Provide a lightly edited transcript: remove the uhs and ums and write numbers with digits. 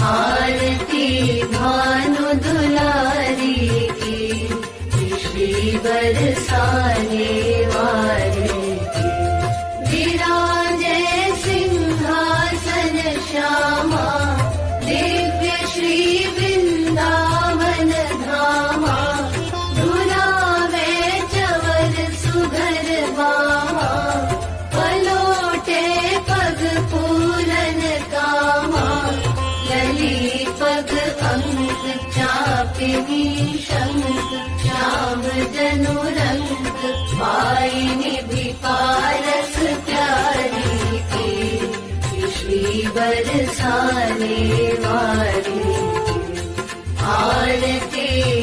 आरती भानु दुलारी की, श्री बरसाने वाले की। विराजे सिंहासन श्यामा, दिव्य श्री वृंदावन धामा। धुलावे चवर सुधर बामा, पलोटे पग पूरन कामा। लली पग अंक चापिनी शंख, श्याम जनु रंग पाइनी भी पारस प्यारी की। श्री बरसाने वाली की, आरती